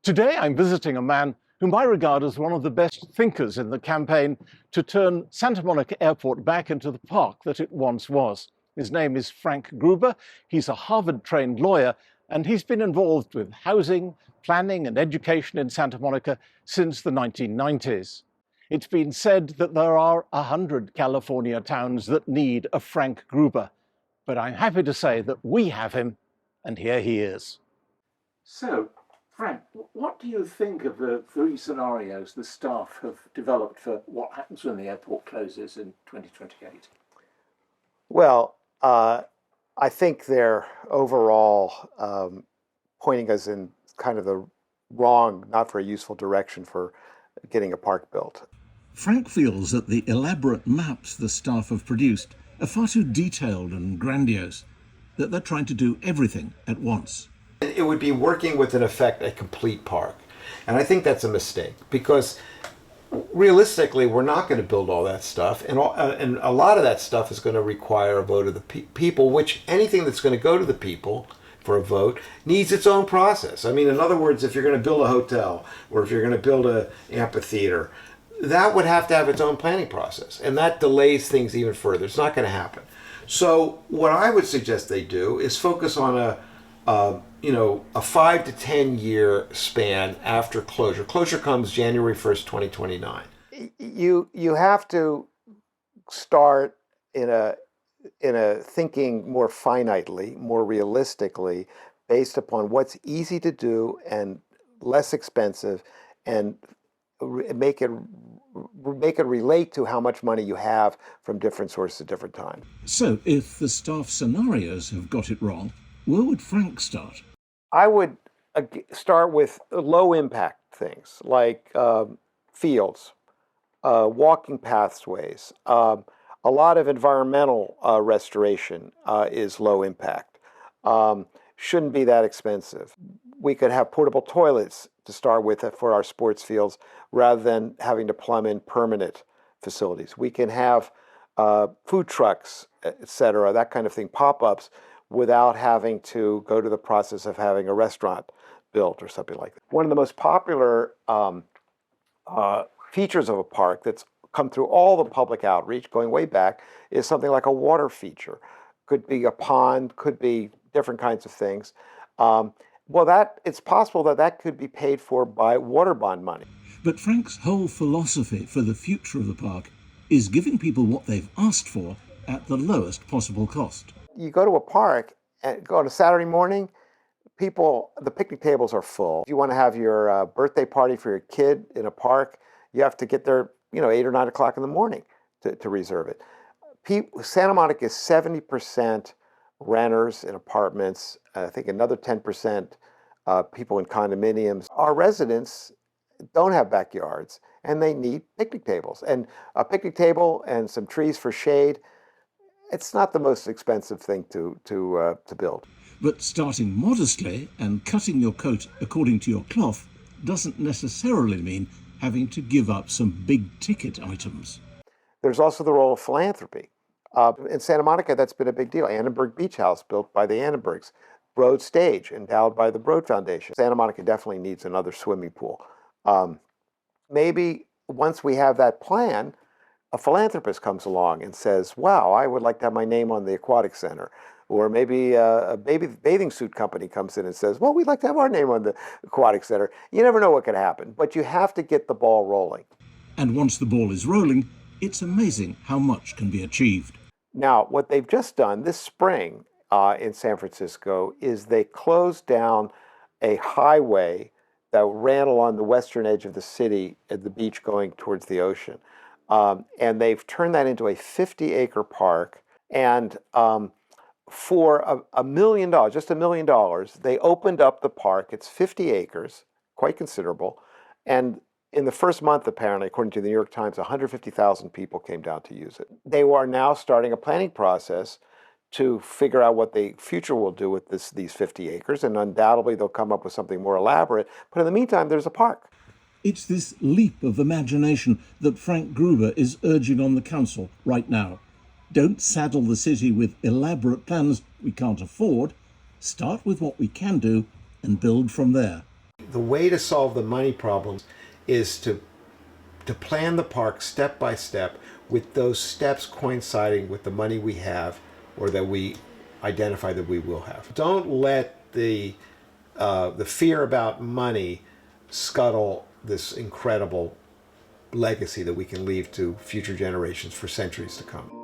Today, I'm visiting a man whom I regard as one of the best thinkers in the campaign to turn Santa Monica Airport back into the park that it once was. His name is Frank Gruber. He's a Harvard-trained lawyer, and he's been involved with housing, planning, and education in Santa Monica since the 1990s. It's been said that there are 100 California towns that need a Frank Gruber, but I'm happy to say that we have him, and here he is. So, Frank, what do you think of the three scenarios the staff have developed for what happens when the airport closes in 2028? Well, I think they're overall pointing us in kind of the wrong, not very useful direction for getting a park built. Frank feels that the elaborate maps the staff have produced are far too detailed and grandiose, that they're trying to do everything at once. It would be working with, in effect, a complete park. And I think that's a mistake because realistically, we're not going to build all that stuff. And a lot of that stuff is going to require a vote of the people, which anything that's going to go to the people for a vote needs its own process. I mean, in other words, if you're going to build a hotel or if you're going to build an amphitheater, that would have to have its own planning process. And that delays things even further. It's not going to happen. So what I would suggest they do is focus on a 5 to 10 year span after closure. Closure comes January 1st, 2029. You have to start in a thinking more finitely, more realistically, based upon what's easy to do and less expensive, and make it relate to how much money you have from different sources at different times. So, if the staff scenarios have got it wrong, where would Frank start? I would start with low impact things like fields, walking pathways. A lot of environmental restoration is low impact. Shouldn't be that expensive. We could have portable toilets to start with for our sports fields rather than having to plumb in permanent facilities. We can have food trucks, et cetera, that kind of thing, pop-ups, without having to go to the process of having a restaurant built or something like that. One of the most popular features of a park that's come through all the public outreach, going way back, is something like a water feature. Could be a pond, could be different kinds of things. It's possible that could be paid for by water bond money. But Frank's whole philosophy for the future of the park is giving people what they've asked for at the lowest possible cost. You go to a park and go on a Saturday morning, the picnic tables are full. If you want to have your birthday party for your kid in a park, you have to get there, 8 or 9 o'clock in the morning to reserve it. Santa Monica is 70% renters in apartments. I think another 10% people in condominiums. Our residents don't have backyards, and they need picnic tables. And a picnic table and some trees for shade, it's not the most expensive thing to build. But starting modestly and cutting your coat according to your cloth doesn't necessarily mean having to give up some big-ticket items. There's also the role of philanthropy. In Santa Monica, that's been a big deal. Annenberg Beach House, built by the Annenbergs. Broad Stage, endowed by the Broad Foundation. Santa Monica definitely needs another swimming pool. Maybe once we have that plan, a philanthropist comes along and says, wow, I would like to have my name on the aquatic center. Or maybe a bathing suit company comes in and says, well, we'd like to have our name on the aquatic center. You never know what could happen, but you have to get the ball rolling. And once the ball is rolling, it's amazing how much can be achieved. Now, what they've just done this spring in San Francisco is they closed down a highway that ran along the western edge of the city at the beach going towards the ocean. And they've turned that into a 50-acre park. And for $1 million, just $1 million, they opened up the park. It's 50 acres, quite considerable. And in the first month, apparently, according to the New York Times, 150,000 people came down to use it. They are now starting a planning process to figure out what the future will do with these 50 acres, and undoubtedly they'll come up with something more elaborate. But in the meantime, there's a park. It's this leap of imagination that Frank Gruber is urging on the council right now. Don't saddle the city with elaborate plans we can't afford. Start with what we can do and build from there. the way to solve the money problem is to plan the park step by step, with those steps coinciding with the money we have or that we identify that we will have. Don't let the fear about money scuttle this incredible legacy that we can leave to future generations for centuries to come.